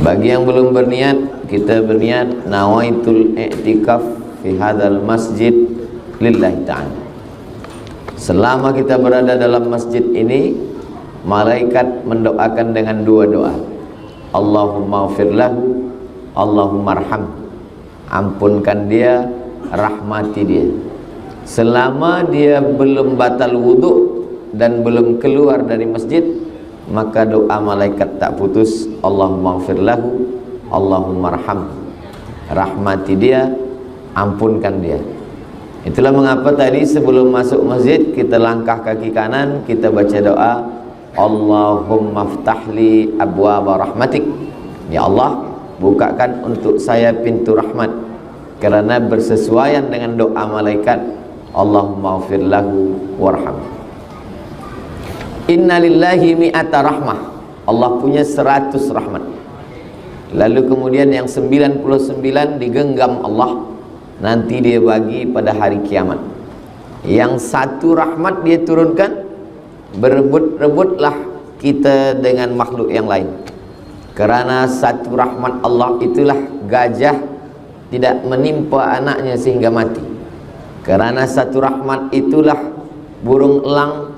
Bagi yang belum berniat, kita berniat nawaitul i'tikaf fi hadzal masjid lillahi ta'ala. Selama kita berada dalam masjid ini, malaikat mendoakan dengan dua doa. Allahumma ighfir lahu, Allahumma arham. Ampunkan dia, rahmati dia. Selama dia belum batal wudhu dan belum keluar dari masjid, maka doa malaikat tak putus. Allahumma ighfir lahu, Allahumma arham. Rahmati dia, ampunkan dia. Itulah mengapa tadi sebelum masuk masjid kita langkah kaki kanan, kita baca doa Allahumma ftahli abwaaba rahmatik. Ya Allah, bukakan untuk saya pintu rahmat. Karena bersesuaian dengan doa malaikat Allahumma ighfir lahu warham. Inna lillahi mi'ata rahmah. Allah punya 100 rahmat. Lalu kemudian yang 99 digenggam Allah, nanti dia bagi pada hari kiamat. Yang satu rahmat dia turunkan, berebut-rebutlah kita dengan makhluk yang lain. Karena satu rahmat Allah itulah gajah tidak menimpa anaknya sehingga mati. Karena satu rahmat itulah burung elang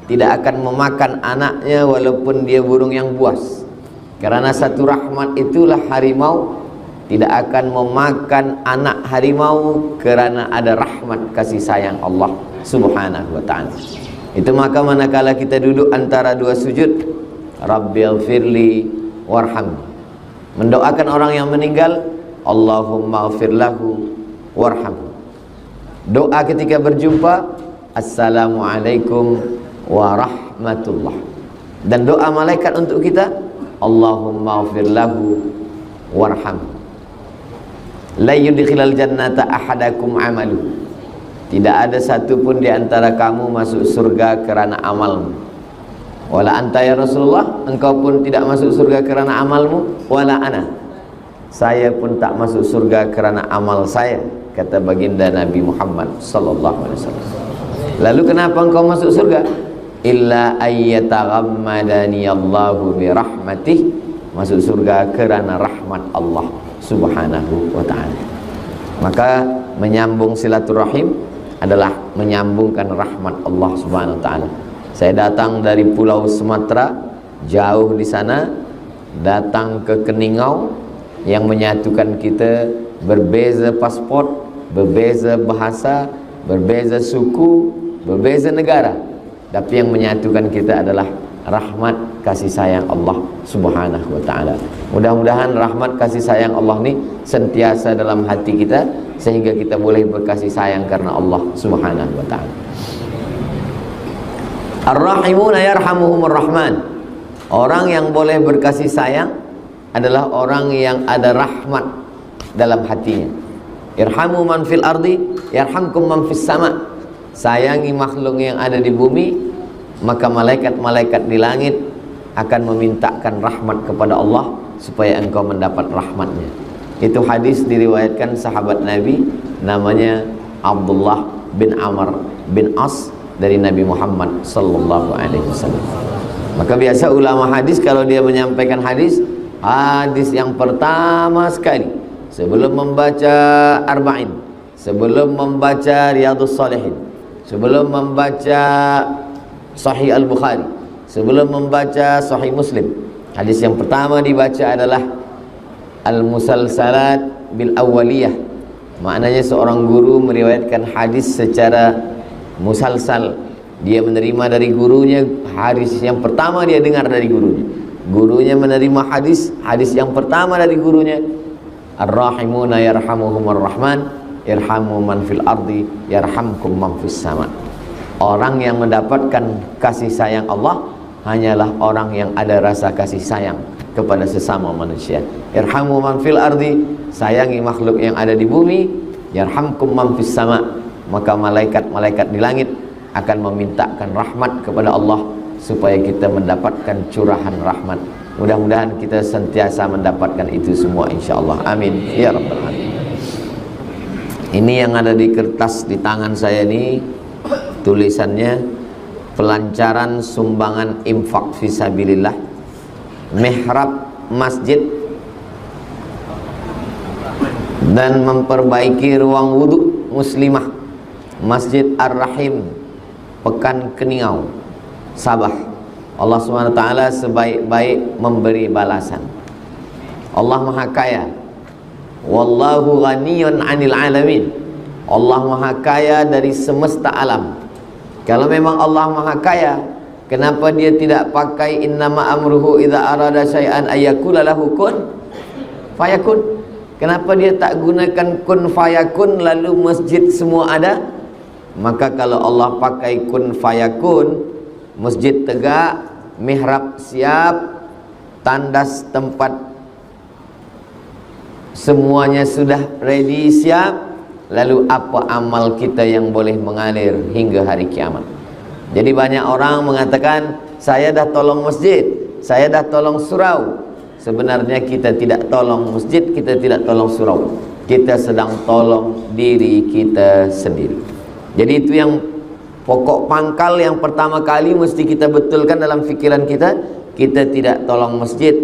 tidak akan memakan anaknya walaupun dia burung yang buas. Karena satu rahmat itulah harimau tidak akan memakan anak harimau, karena ada rahmat kasih sayang Allah subhanahu wa ta'ala. Itu maka manakala kita duduk antara dua sujud, Rabbighfirli warham, mendoakan orang yang meninggal, Allahumma ighfir lahu warham. Doa ketika berjumpa, Assalamualaikum warahmatullah. Dan doa malaikat untuk kita, Allahumma ighfir lahu warham. La yudkhilal jannata ahadakum amalu. Tidak ada satu pun di antara kamu masuk surga kerana amalmu. Wala anta ya Rasulullah, engkau pun tidak masuk surga kerana amalmu. Wala ana, saya pun tak masuk surga kerana amal saya, kata baginda Nabi Muhammad sallallahu alaihi wasallam. Lalu kenapa engkau masuk surga? Illa ayyataghammadani Allahu bi rahmatih. Masuk surga kerana rahmat Allah subhanahu wa ta'ala. Maka menyambung silaturahim adalah menyambungkan rahmat Allah subhanahu wa ta'ala. Saya datang dari pulau Sumatera, jauh di sana, datang ke Keningau, yang menyatukan kita berbeza paspor, berbeza bahasa, berbeza suku, berbeza negara, tapi yang menyatukan kita adalah rahmat kasih sayang Allah subhanahu wa ta'ala. Mudah-mudahan rahmat kasih sayang Allah ini sentiasa dalam hati kita, sehingga kita boleh berkasih sayang karena Allah subhanahu wa ta'ala. Ar-rahimuna yarhamuhumur rahman. Orang yang boleh berkasih sayang adalah orang yang ada rahmat dalam hatinya. Irhamu man fil ardi yarhamkum man fis sama. Sayangi makhluk yang ada di bumi, maka malaikat-malaikat di langit akan memintakan rahmat kepada Allah supaya engkau mendapat rahmatnya. Itu hadis diriwayatkan sahabat Nabi, namanya Abdullah bin Amr bin As, dari Nabi Muhammad sallallahu alaihi wasallam. Maka biasa ulama hadis kalau dia menyampaikan hadis yang pertama sekali sebelum membaca Arba'in, sebelum membaca Riyadhus Shalihin, sebelum membaca Sahih Al-Bukhari, sebelum membaca Sahih Muslim, hadis yang pertama dibaca adalah Al-Musalsalat bil Awwaliyah. Maknanya seorang guru meriwayatkan hadis secara musalsal. Dia menerima dari gurunya hadis yang pertama, dia dengar dari gurunya. Gurunya menerima hadis yang pertama dari gurunya. Ar-rahimuna yarhamuhumur rahman, irhamu man fil ardi yarhamkum man fis sama. Orang yang mendapatkan kasih sayang Allah hanyalah orang yang ada rasa kasih sayang kepada sesama manusia. Irhamu man fil ardi, sayangi makhluk yang ada di bumi. Yarhamkum man fis sama, maka malaikat-malaikat di langit akan memintakan rahmat kepada Allah supaya kita mendapatkan curahan rahmat. Mudah-mudahan kita sentiasa mendapatkan itu semua insyaallah. Amin ya rabbal alamin. Ini yang ada di kertas di tangan saya ini, tulisannya pelancaran sumbangan infak fisabilillah, mihrab masjid dan memperbaiki ruang wudhu muslimah Masjid Ar-Rahim Pekan Keniau, Sabah. Allah SWT sebaik-baik memberi balasan. Allah Maha Kaya. Wallahu ghaniyun 'anil alamin. Allah Maha Kaya dari semesta alam. Kalau memang Allah Maha Kaya, kenapa dia tidak pakai innama amruhu idza arada syai'an ayyakula lahu kun fayakun? Kenapa dia tak gunakan kun fayakun lalu masjid semua ada? Maka kalau Allah pakai kun fayakun, masjid tegak, mihrab siap, tandas tempat semuanya sudah ready siap, lalu apa amal kita yang boleh mengalir hingga hari kiamat? Jadi banyak orang mengatakan, saya dah tolong masjid, saya dah tolong surau. Sebenarnya kita tidak tolong masjid, kita tidak tolong surau, kita sedang tolong diri kita sendiri. Jadi itu yang pokok pangkal yang pertama kali mesti kita betulkan dalam fikiran kita. Kita tidak tolong masjid,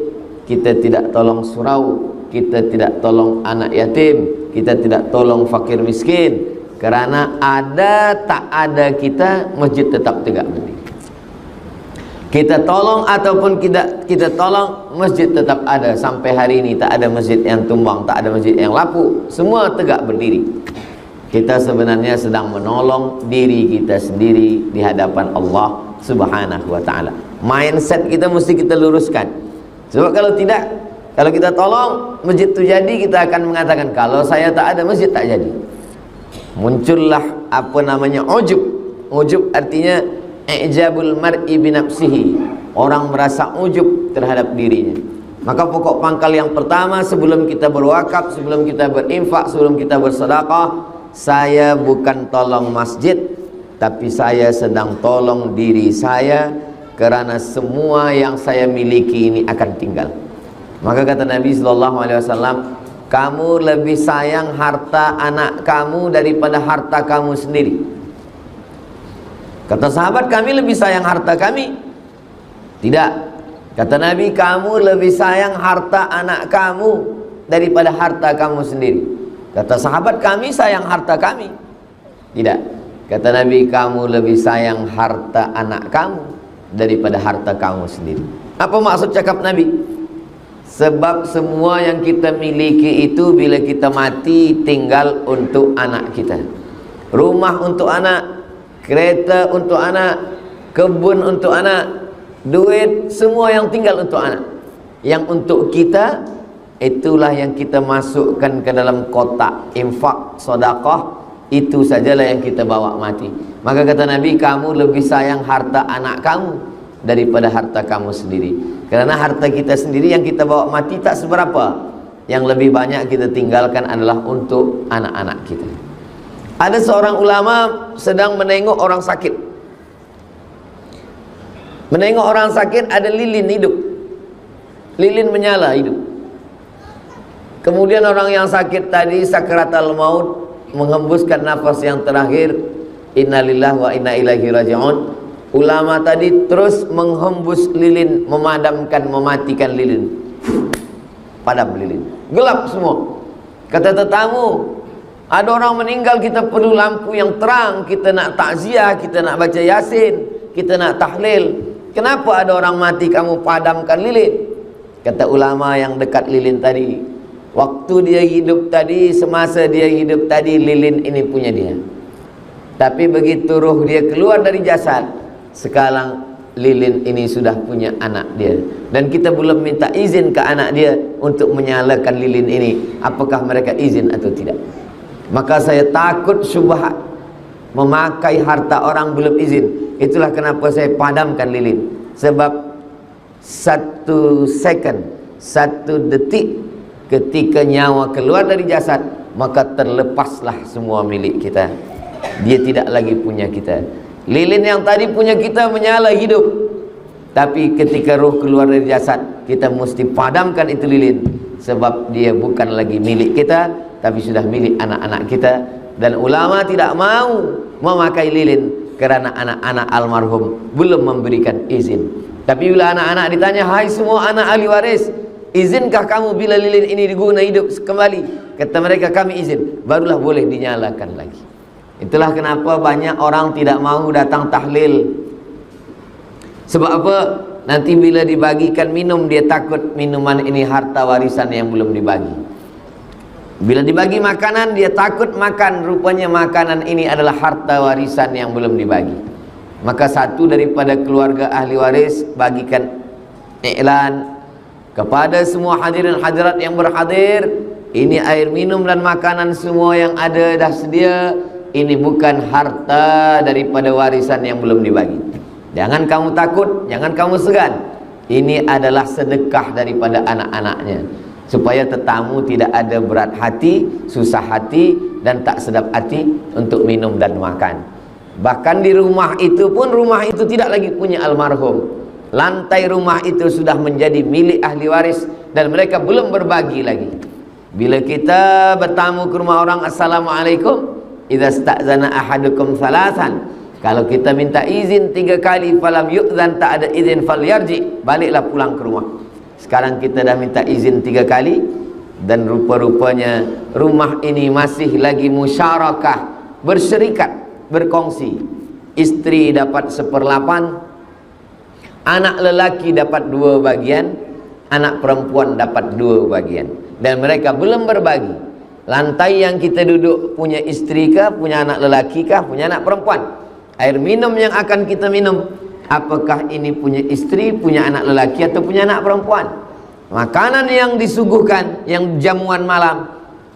kita tidak tolong surau, kita tidak tolong anak yatim, kita tidak tolong fakir miskin. Kerana ada tak ada kita, masjid tetap tegak berdiri. Kita tolong ataupun kita tolong, masjid tetap ada. Sampai hari ini tak ada masjid yang tumbang, tak ada masjid yang lapuk, semua tegak berdiri. Kita sebenarnya sedang menolong diri kita sendiri di hadapan Allah Subhanahu wa ta'ala. Mindset kita mesti kita luruskan. Sebab kalau tidak, kalau kita tolong masjid itu jadi, kita akan mengatakan kalau saya tak ada masjid tak jadi. Muncullah apa namanya ujub. Ujub artinya i'jabul mar'i binafsihi. Orang merasa ujub terhadap dirinya. Maka pokok pangkal yang pertama sebelum kita berwakaf, sebelum kita berinfak, sebelum kita bersedekah, saya bukan tolong masjid, tapi saya sedang tolong diri saya, kerana semua yang saya miliki ini akan tinggal. Maka kata Nabi SAW, kamu lebih sayang harta anak kamu daripada harta kamu sendiri. Kata sahabat, kami lebih sayang harta kami. Tidak. Kata Nabi, kamu lebih sayang harta anak kamu daripada harta kamu sendiri. Kata sahabat, kami sayang harta kami. Tidak. Kata Nabi, kamu lebih sayang harta anak kamu daripada harta kamu sendiri. Apa maksud cakap Nabi? Sebab semua yang kita miliki itu bila kita mati tinggal untuk anak kita. Rumah untuk anak, kereta untuk anak, kebun untuk anak, duit, semua yang tinggal untuk anak. Yang untuk kita, itulah yang kita masukkan ke dalam kotak infak, sedekah. Itu sajalah yang kita bawa mati. Maka kata Nabi, kamu lebih sayang harta anak kamu daripada harta kamu sendiri. Kerana harta kita sendiri yang kita bawa mati tak seberapa. Yang lebih banyak kita tinggalkan adalah untuk anak-anak kita. Ada seorang ulama sedang menengok orang sakit. Menengok orang sakit, ada lilin hidup. Lilin menyala hidup. Kemudian orang yang sakit tadi sakaratul maut, menghembuskan nafas yang terakhir, innalillahi wa inna ilaihi raji'un. Ulama tadi terus menghembus lilin, memadamkan, mematikan lilin. Padam lilin, gelap semua. Kata tetamu, ada orang meninggal, kita perlu lampu yang terang, kita nak takziah, kita nak baca yasin, kita nak tahlil. Kenapa ada orang mati kamu padamkan lilin? Kata ulama yang dekat lilin tadi, waktu dia hidup tadi, semasa dia hidup tadi, lilin ini punya dia. Tapi begitu roh dia keluar dari jasad, sekarang lilin ini sudah punya anak dia. Dan kita belum minta izin ke anak dia untuk menyalakan lilin ini. Apakah mereka izin atau tidak? Maka saya takut syubhat memakai harta orang belum izin. Itulah kenapa saya padamkan lilin. Sebab 1 second, 1 detik ketika nyawa keluar dari jasad, maka terlepaslah semua milik kita. Dia tidak lagi punya kita. Lilin yang tadi punya kita menyala hidup, tapi ketika roh keluar dari jasad, kita mesti padamkan itu lilin. Sebab dia bukan lagi milik kita, tapi sudah milik anak-anak kita. Dan ulama tidak mau memakai lilin kerana anak-anak almarhum belum memberikan izin. Tapi bila anak-anak ditanya, hai semua anak ahli waris, izinkah kamu bila lilin ini diguna hidup kembali? Kata mereka, kami izin. Barulah boleh dinyalakan lagi. Itulah kenapa banyak orang tidak mau datang tahlil. Sebab apa? Nanti bila dibagikan minum, dia takut minuman ini harta warisan yang belum dibagi. Bila dibagi makanan, dia takut makan, rupanya makanan ini adalah harta warisan yang belum dibagi. Maka satu daripada keluarga ahli waris bagikan iklan kepada semua hadirin hadirat yang berhadir, ini air minum dan makanan semua yang ada dah sedia. Ini bukan harta daripada warisan yang belum dibagi. Jangan kamu takut, jangan kamu segan. Ini adalah sedekah daripada anak-anaknya, supaya tetamu tidak ada berat hati, susah hati, dan tak sedap hati untuk minum dan makan. Bahkan di rumah itu pun, rumah itu tidak lagi punya almarhum. Lantai rumah itu sudah menjadi milik ahli waris dan mereka belum berbagi lagi. Bila kita bertamu ke rumah orang, assalamualaikum, idza sta'zana ahadukum salasan, kalau kita minta izin 3 kali, falam yu'zan, tak ada izin, falyarji, baliklah pulang ke rumah. Sekarang kita dah minta izin 3 kali dan rupa-rupanya rumah ini masih lagi musyarakah, berserikat, berkongsi. Istri dapat 1/8, anak lelaki dapat 2 bagian, anak perempuan dapat 2 bagian, dan mereka belum berbagi. Lantai yang kita duduk punya istri kah, punya anak lelaki kah, punya anak perempuan? Air minum yang akan kita minum, apakah ini punya istri, punya anak lelaki, atau punya anak perempuan? Makanan yang disuguhkan, yang jamuan malam,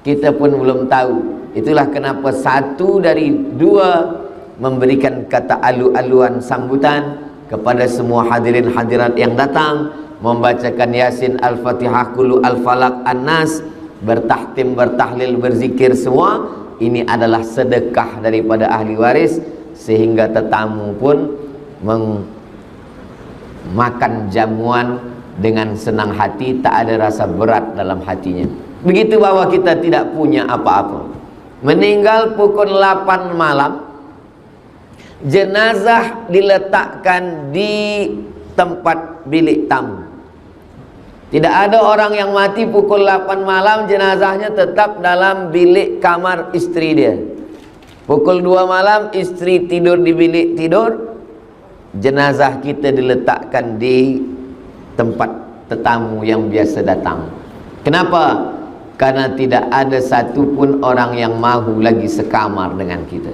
kita pun belum tahu. Itulah kenapa 1 dari 2 memberikan kata alu-aluan sambutan kepada semua hadirin hadirat yang datang, membacakan Yasin, Al-Fatihah, Qul Al-Falaq, An-Nas, bertahtim, bertahlil, berzikir semua. Ini adalah sedekah daripada ahli waris, sehingga tetamu pun makan jamuan dengan senang hati, tak ada rasa berat dalam hatinya. Begitu bahwa kita tidak punya apa-apa. Meninggal pukul 8 malam, jenazah diletakkan di tempat bilik tamu. Tidak ada orang yang mati pukul 8 malam, jenazahnya tetap dalam bilik kamar istri dia. Pukul 2 malam istri tidur di bilik tidur, jenazah kita diletakkan di tempat tetamu yang biasa datang. Kenapa? Karena tidak ada satupun orang yang mahu lagi sekamar dengan kita.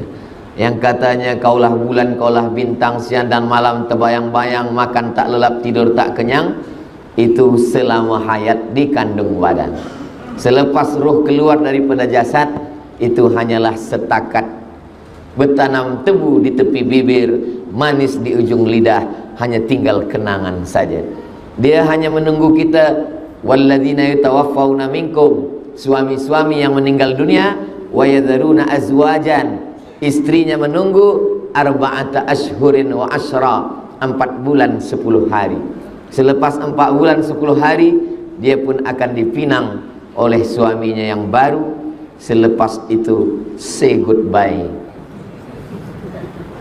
Yang katanya kaulah bulan, kaulah bintang, siang dan malam terbayang-bayang, makan tak lelap, tidur tak kenyang, itu selama hayat di kandung badan. Selepas ruh keluar daripada jasad, itu hanyalah setakat bertanam tebu di tepi bibir, manis di ujung lidah, hanya tinggal kenangan saja. Dia hanya menunggu kita. Walladzina yatawaffawna minkum, suami-suami yang meninggal dunia, wa yadharuna azwajan, istrinya menunggu, arba'ata ashhurin wa ashra, 4 bulan 10 hari. Selepas 4 bulan 10 hari, dia pun akan dipinang oleh suaminya yang baru. Selepas itu say goodbye.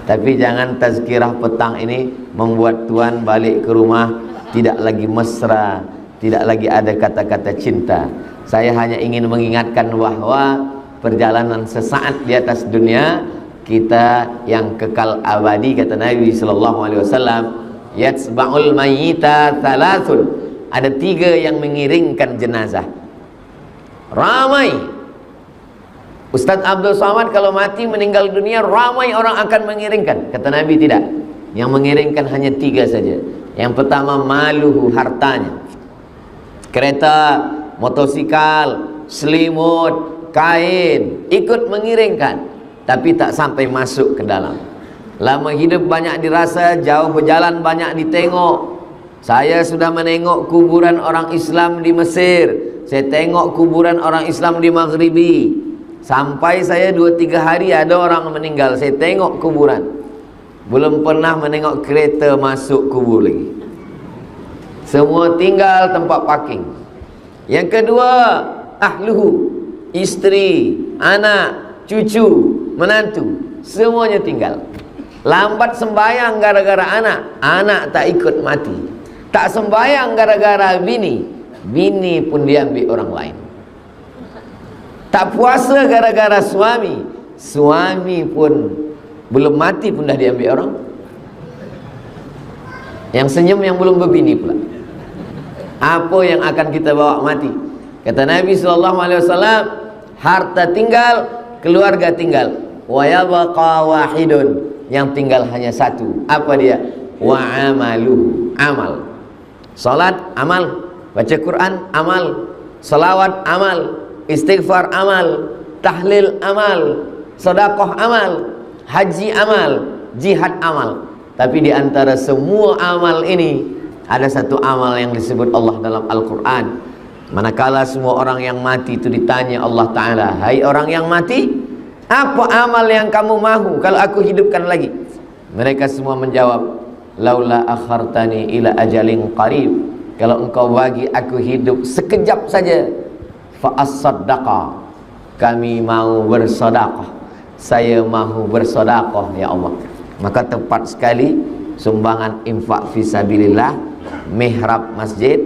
Tapi jangan tazkirah petang ini membuat tuan balik ke rumah tidak lagi mesra, tidak lagi ada kata-kata cinta. Saya hanya ingin mengingatkan bahwa perjalanan sesaat di atas dunia, kita yang kekal abadi, kata Nabi SAW, yatsba'ul mayyita thalathun, ada 3 yang mengiringkan jenazah. Ramai. Ustaz Abdul Somad kalau mati meninggal dunia, ramai orang akan mengiringkan. Kata Nabi tidak. Yang mengiringkan hanya 3 saja. Yang pertama, maluhu, hartanya. Kereta, motosikal, selimut, kain, ikut mengiringkan, tapi tak sampai masuk ke dalam. Lama hidup banyak dirasa, jauh berjalan banyak ditengok. Saya sudah menengok kuburan orang Islam di Mesir, saya tengok kuburan orang Islam di Maghribi. Sampai saya 2-3 hari ada orang meninggal, saya tengok kuburan. Belum pernah menengok kereta masuk kubur lagi. Semua tinggal tempat parking. Yang kedua, ahluhu, istri, anak, cucu, menantu, semuanya tinggal. Lambat sembahyang gara-gara anak, anak tak ikut mati. Tak sembahyang gara-gara bini, bini pun diambil orang lain. Tak puasa gara-gara suami. Suami pun belum mati pun dah diambil orang. Yang senyum yang belum berbini pula. Apa yang akan kita bawa mati? Kata Nabi SAW, harta tinggal, keluarga tinggal. Wa yabqa wahidun, yang tinggal hanya satu. Apa dia? Wa amaluhu, amal. Salat, amal. Baca Quran, amal. Salawat, amal. Istighfar, amal. Tahlil, amal. Sedekah, amal. Haji, amal. Jihad, amal. Tapi di antara semua amal ini ada satu amal yang disebut Allah dalam Al-Quran. Manakala semua orang yang mati itu ditanya Allah Ta'ala, hai orang yang mati, apa amal yang kamu mahu kalau aku hidupkan lagi? Mereka semua menjawab, laula akhartani ila ajalin qarib, kalau engkau bagi aku hidup sekejap saja, fa as-saddaqa, kami mau bersedekah, saya mahu bersedekah ya Allah. Maka tepat sekali sumbangan infak fisabilillah, mihrab masjid,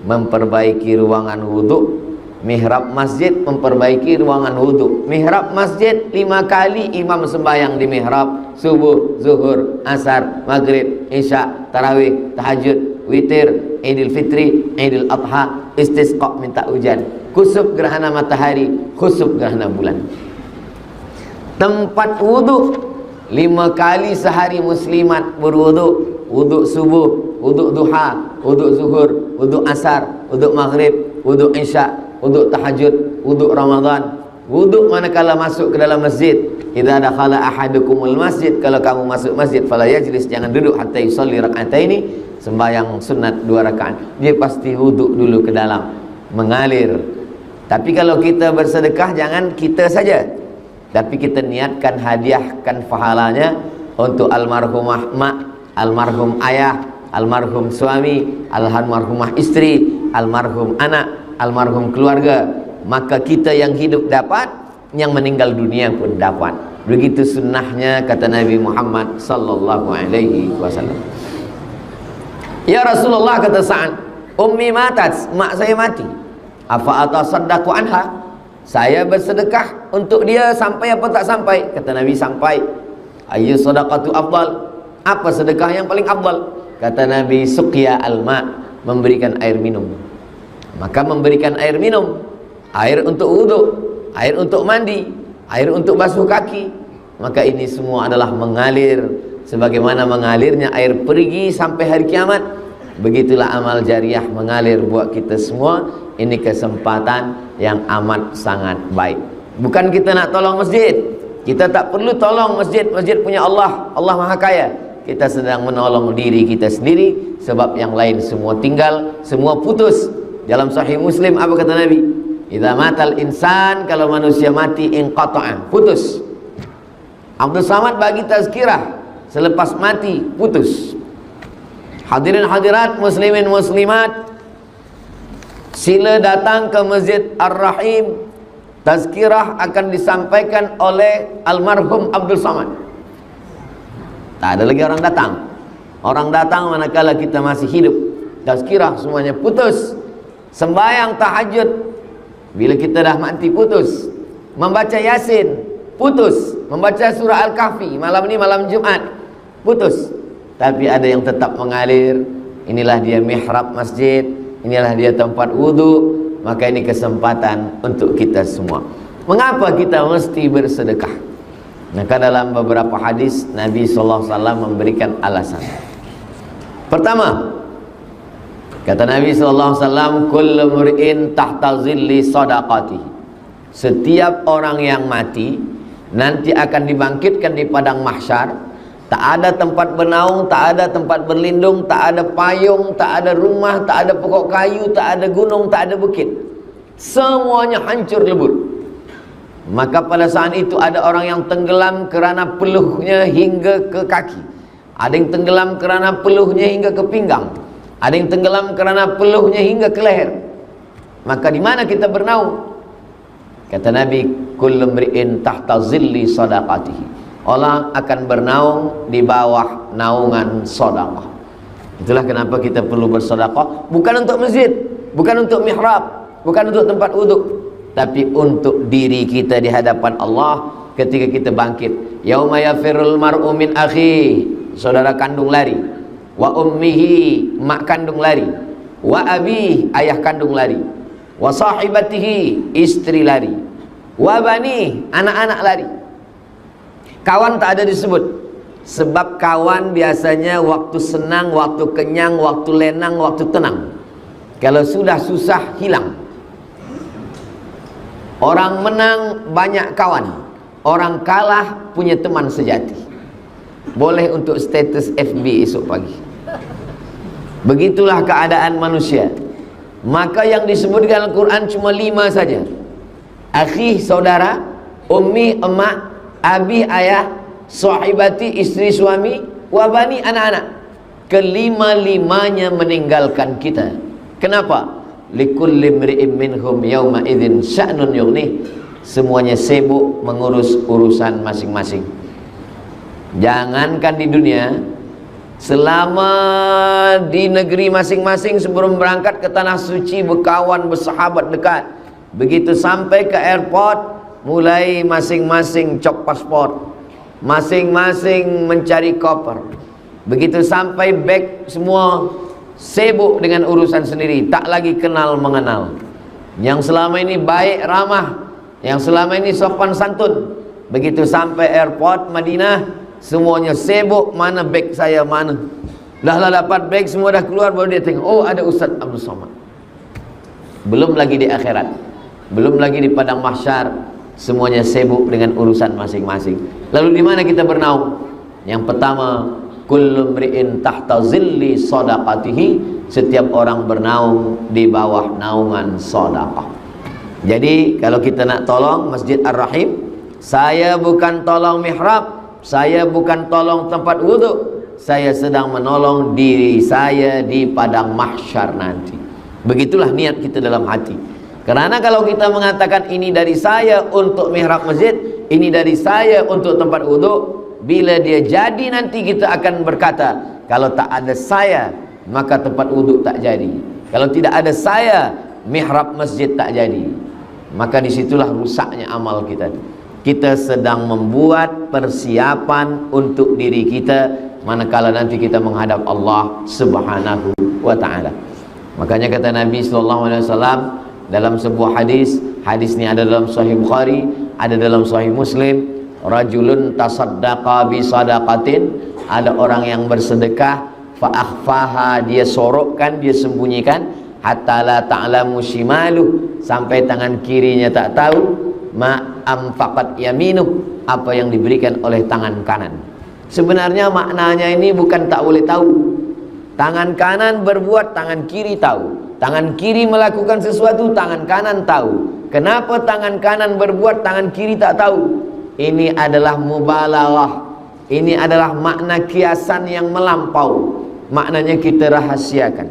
memperbaiki ruangan wuduk. Mihrab masjid memperbaiki ruangan wuduk. Mihrab masjid 5 kali imam sembahyang di mihrab, subuh, zuhur, asar, maghrib, isya, tarawih, tahajud, witir, idul fitri, idul adha, istisqa minta hujan, kusuf gerhana matahari, khusuf gerhana bulan. Tempat wuduk 5 kali sehari muslimat berwuduk. Wuduk subuh, wuduk duha, wuduk zuhur, wuduk asar, wuduk maghrib, wuduk isya, wuduk tahajud, wuduk Ramadan. Wuduk manakala masuk ke dalam masjid. Idza dakhala ahadukumul masjid, kalau kamu masuk masjid, fala yajlis, jangan duduk hatta yusalli rak'ataini, sembahyang sunat 2 rakaat. Dia pasti wuduk dulu ke dalam, mengalir. Tapi kalau kita bersedekah, jangan kita saja, tapi kita niatkan hadiahkan pahalanya untuk almarhumah mak, almarhum ayah, almarhum suami, almarhumah istri, almarhum anak, almarhum keluarga. Maka kita yang hidup dapat, yang meninggal dunia pun dapat. Begitu sunnahnya, kata Nabi Muhammad sallallahu alaihi wasallam. Ya Rasulullah, kata Sa'ad, ummi matat, mak saya mati. Afa atasaddaqu anha, saya bersedekah untuk dia sampai apa tak sampai? Kata Nabi, sampai. Ayyu sadaqatu afdal, apa sedekah yang paling afdal? Kata Nabi, suqya al-ma, memberikan air minum. Maka memberikan air minum, air untuk wuduk, air untuk mandi, air untuk basuh kaki, maka ini semua adalah mengalir sebagaimana mengalirnya air perigi sampai hari kiamat. Begitulah amal jariah mengalir buat kita semua. Ini kesempatan yang amat sangat baik. Bukan kita nak tolong masjid, kita tak perlu tolong masjid, masjid punya Allah, Allah Maha Kaya. Kita sedang menolong diri kita sendiri, sebab yang lain semua tinggal, semua putus. Dalam Sahih Muslim apa kata Nabi? Idza matal insan, kalau manusia mati, inqata'a, putus. Abdul Samad bagi tazkirah, selepas mati putus. Hadirin hadirat, muslimin muslimat, sila datang ke Masjid Ar-Rahim. Tazkirah akan disampaikan oleh almarhum Abdul Samad. Tak ada lagi orang datang. Orang datang manakala kita masih hidup. Tazkirah semuanya putus. Sembahyang tahajud bila kita dah mati putus. Membaca Yasin putus. Membaca surah Al-Kahfi malam ini malam Jumat putus. Tapi ada yang tetap mengalir. Inilah dia mihrab masjid, inilah dia tempat wudhu. Maka ini kesempatan untuk kita semua. Mengapa kita mesti bersedekah? Maka dalam beberapa hadis Nabi SAW memberikan alasan. Pertama, kata Nabi SAW, kullu mur'in tahta zilli sadaqatihi. Setiap orang yang mati nanti akan dibangkitkan di padang mahsyar. Tak ada tempat bernaung, tak ada tempat berlindung, tak ada payung, tak ada rumah, tak ada pokok kayu, tak ada gunung, tak ada bukit. Semuanya hancur lebur. Maka pada saat itu ada orang yang tenggelam kerana peluhnya hingga ke kaki. Ada yang tenggelam kerana peluhnya hingga ke pinggang. Ada yang tenggelam kerana peluhnya hingga ke leher. Maka di mana kita bernaung? Kata Nabi, kullu mri'in tahta zilli sadaqatihi. Orang akan bernaung di bawah naungan sedekah. Itulah kenapa kita perlu bersedekah. Bukan untuk masjid, bukan untuk mihrab, bukan untuk tempat wuduk, tapi untuk diri kita di hadapan Allah ketika kita bangkit. Yauma yafirul mar'u min akhi, saudara kandung lari, wa ummihi, mak kandung lari, wa abi, ayah kandung lari, wa sahibatihi, istri lari, wa bani, anak-anak lari. Kawan tak ada disebut, sebab kawan biasanya waktu senang, waktu kenyang, waktu lenang, waktu tenang. Kalau sudah susah hilang. Orang menang banyak kawan, orang kalah punya teman sejati. Boleh untuk status FB esok pagi. Begitulah keadaan manusia. Maka yang disebutkan Al-Quran cuma 5 saja. Akhi, saudara, ummi, emak, abi, ayah, sahibati, istri, suami, wabani, anak-anak. Kelima-limanya meninggalkan kita. Kenapa? Likulli mri'in minhum yawma idzin sya'nun yughnih. Semuanya sibuk mengurus urusan masing-masing. Jangankan di dunia, selama di negeri masing-masing sebelum berangkat ke tanah suci berkawan, bersahabat dekat. Begitu sampai ke airport, mulai masing-masing cop paspor, masing-masing mencari koper. Begitu sampai bag, semua sibuk dengan urusan sendiri, tak lagi kenal mengenal. Yang selama ini baik ramah, yang selama ini sopan santun, begitu sampai airport Madinah, semuanya sibuk, mana beg saya, mana. Dah dapat beg, semua dah keluar, baru dia tengok, oh ada Ustaz Abdul Somad. Belum lagi di akhirat, belum lagi di padang mahsyar, semuanya sibuk dengan urusan masing-masing. Lalu di mana kita bernaung? Yang pertama, kullu mri'in tahta zilli sadaqatihi, setiap orang bernaung di bawah naungan sedekah. Jadi kalau kita nak tolong Masjid Ar-Rahim, saya bukan tolong mihrab, saya bukan tolong tempat wudhu, saya sedang menolong diri saya di padang mahsyar nanti. Begitulah niat kita dalam hati. Karena kalau kita mengatakan ini dari saya untuk mihrab masjid, ini dari saya untuk tempat wudhu, bila dia jadi nanti kita akan berkata, kalau tak ada saya maka tempat wudhu tak jadi, kalau tidak ada saya mihrab masjid tak jadi. Maka disitulah rusaknya amal kita. Kita sedang membuat persiapan untuk diri kita manakala nanti kita menghadap Allah Subhanahu wa ta'ala. Makanya kata Nabi SAW dalam sebuah hadis, hadis ini ada dalam Sahih Bukhari, ada dalam Sahih Muslim, rajulun tasaddaqa bi sadaqatin, ada orang yang bersedekah, fa akhfaha, dia sorokkan, dia sembunyikan, hatta la ta'lamu shimaluh, sampai tangan kirinya tak tahu, ma anfaqat yaminuh, apa yang diberikan oleh tangan kanan. Sebenarnya maknanya ini bukan tak boleh tahu. Tangan kanan berbuat, tangan kiri tahu. Tangan kiri melakukan sesuatu, tangan kanan tahu. Kenapa tangan kanan berbuat, tangan kiri tak tahu? Ini adalah mubalaghah. Ini adalah makna kiasan yang melampau. Maknanya kita rahasiakan.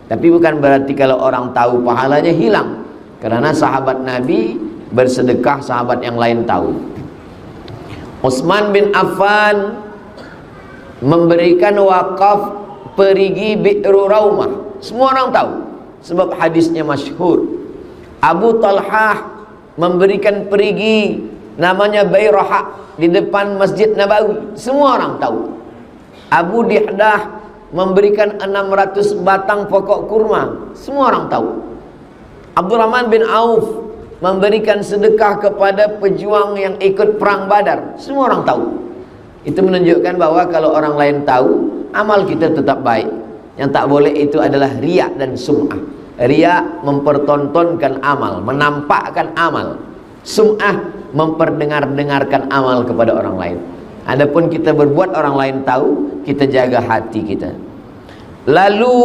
Tapi bukan berarti kalau orang tahu pahalanya hilang. Karena sahabat Nabi bersedekah, sahabat yang lain tahu. Utsman bin Affan memberikan wakaf perigi Bi'ru Raumah. Semua orang tahu sebab hadisnya masyhur. Abu Talhah memberikan perigi namanya Bayrahah di depan Masjid Nabawi. Semua orang tahu. Abu Dihdah memberikan 600 batang pokok kurma. Semua orang tahu. Abdurrahman bin Auf memberikan sedekah kepada pejuang yang ikut perang Badar. Semua orang tahu. Itu menunjukkan bahwa kalau orang lain tahu, amal kita tetap baik. Yang tak boleh itu adalah riya dan sum'ah. Riya mempertontonkan amal, menampakkan amal. Sum'ah memperdengar-dengarkan amal kepada orang lain. Adapun kita berbuat orang lain tahu, kita jaga hati kita. Lalu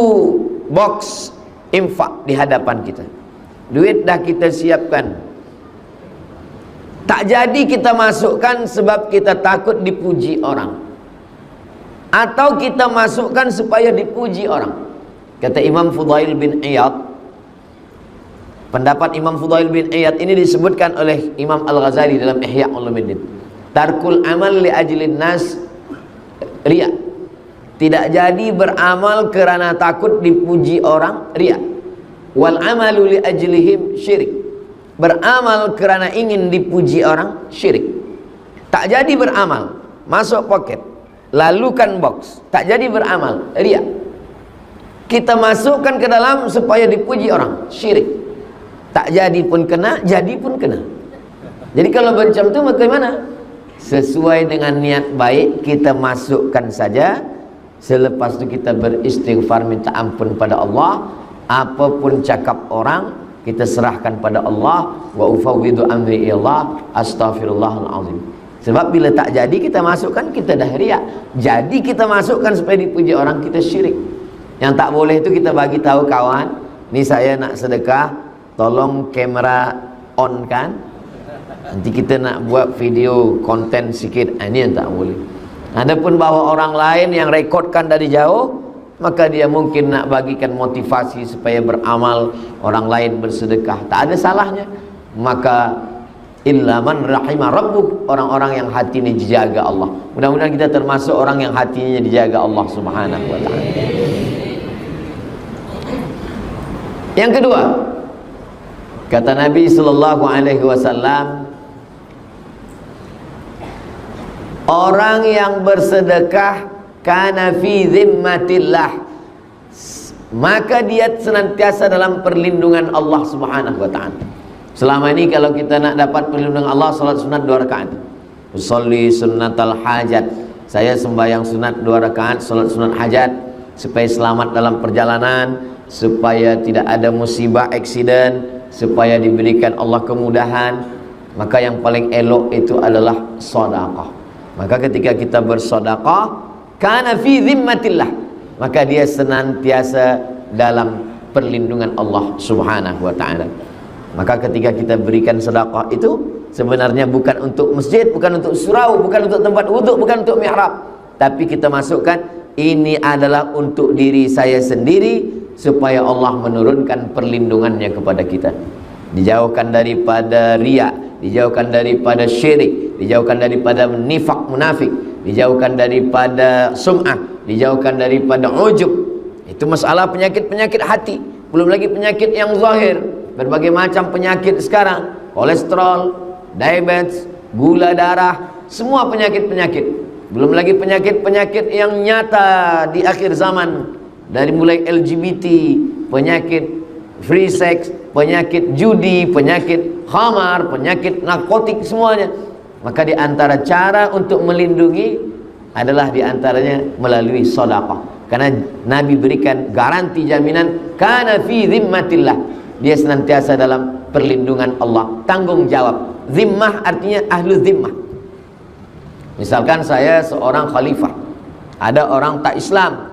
box infak di hadapan kita. Duit dah kita siapkan. Tak jadi kita masukkan sebab kita takut dipuji orang. Atau kita masukkan supaya dipuji orang. Kata Imam Fudail bin Iyad, pendapat Imam Fudail bin Iyad ini disebutkan oleh Imam Al-Ghazali dalam Ihya Ulumuddin. Tarkul amal li ajlin nas riya. Tidak jadi beramal kerana takut dipuji orang, riya. Wal amalu li ajlihim syirik. beramal kerana ingin dipuji orang, syirik. Tak jadi beramal, masuk poket, lalukan box, tak jadi beramal, riya. Kita masukkan ke dalam supaya dipuji orang, syirik. Tak jadi pun kena, jadi pun kena. Jadi kalau macam tu bagaimana? Sesuai dengan niat baik kita masukkan saja. Selepas itu kita beristighfar, minta ampun pada Allah. Apapun cakap orang, kita serahkan pada Allah. Wa ufawwidu amri ilallah, astaghfirullahalazim. Sebab bila tak jadi kita masukkan, kita dah riak. Jadi kita masukkan supaya dipuji orang, kita syirik. Yang tak boleh itu kita bagi tahu kawan, ni saya nak sedekah, tolong kamera on kan. Nanti kita nak buat video konten sikit, ini yang tak boleh. Adapun bahawa orang lain yang rekodkan dari jauh, maka dia mungkin nak bagikan motivasi supaya beramal, orang lain bersedekah, tak ada salahnya. Maka illa man rahimah rabbuh, orang-orang yang hatinya dijaga Allah. Mudah-mudahan kita termasuk orang yang hatinya dijaga Allah Subhanahu wa ta'ala. Yang kedua, kata Nabi sallallahu alaihi wasallam, orang yang bersedekah kana fi zimmatillah, maka dia senantiasa dalam perlindungan Allah Subhanahu wa ta'ala. Selama ini kalau kita nak dapat perlindungan Allah, salat sunat 2 rakaat. Usolli sunnatal hajat, saya sembahyang sunat 2 rakaat, salat sunat hajat, supaya selamat dalam perjalanan, supaya tidak ada musibah, aksiden, supaya diberikan Allah kemudahan. Maka yang paling elok itu adalah sedekah. Maka ketika kita bersedekah, kana fi zimmatillah, maka dia senantiasa dalam perlindungan Allah Subhanahu wa ta'ala. Maka ketika kita berikan sedekah itu sebenarnya bukan untuk masjid, bukan untuk surau, bukan untuk tempat wuduk, bukan untuk mihrab, tapi kita masukkan ini adalah untuk diri saya sendiri, supaya Allah menurunkan perlindungannya kepada kita, dijauhkan daripada riya, dijauhkan daripada syirik, dijauhkan daripada nifak munafik, dijauhkan daripada sum'ah, dijauhkan daripada ujub. Itu masalah penyakit-penyakit hati. Belum lagi penyakit yang zahir, berbagai macam penyakit sekarang, kolesterol, diabetes, gula darah, semua penyakit-penyakit. Belum lagi penyakit-penyakit yang nyata di akhir zaman, dari mulai LGBT, penyakit free sex, penyakit judi, penyakit khamar, penyakit narkotik, semuanya. Maka di antara cara untuk melindungi adalah di antaranya melalui sedekah. Karena Nabi berikan garansi jaminan, kana fi zimmatillah, dia senantiasa dalam perlindungan Allah, tanggung jawab. Zimmah artinya ahlu zimmah. Misalkan saya seorang khalifah, ada orang tak Islam.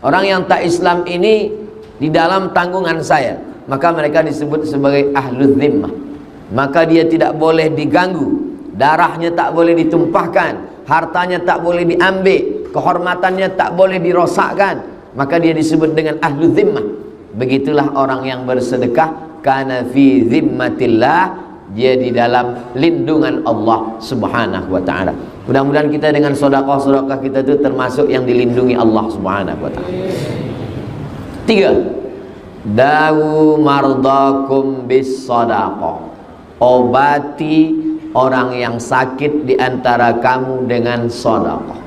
Orang yang tak Islam ini di dalam tanggungan saya, maka mereka disebut sebagai ahlu zimmah. Maka dia tidak boleh diganggu, darahnya tak boleh ditumpahkan, hartanya tak boleh diambil, kehormatannya tak boleh dirosakkan. Maka dia disebut dengan ahlu zimmah. Begitulah orang yang bersedekah, kana fi zimmatillah, dia di dalam lindungan Allah Subhanahu wa ta'ala. Mudah-mudahan kita dengan sedekah-sedekah kita itu termasuk yang dilindungi Allah Subhanahu wa ta'ala. 3. Dawu mardakum bis sedekah, obati orang yang sakit di antara kamu dengan sedekah.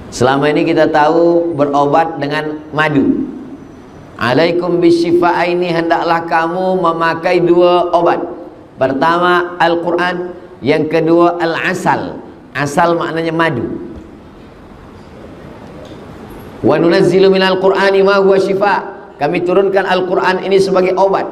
Selama ini kita tahu berobat dengan madu. Alaikum bisyifa'aini, hendaklah kamu memakai 2 obat. Pertama Al-Quran, yang kedua Al-Asal. Asal maknanya madu. Wa nunazzilu minal Qur'ani ma huwa syifa, kami turunkan Al-Quran ini sebagai obat.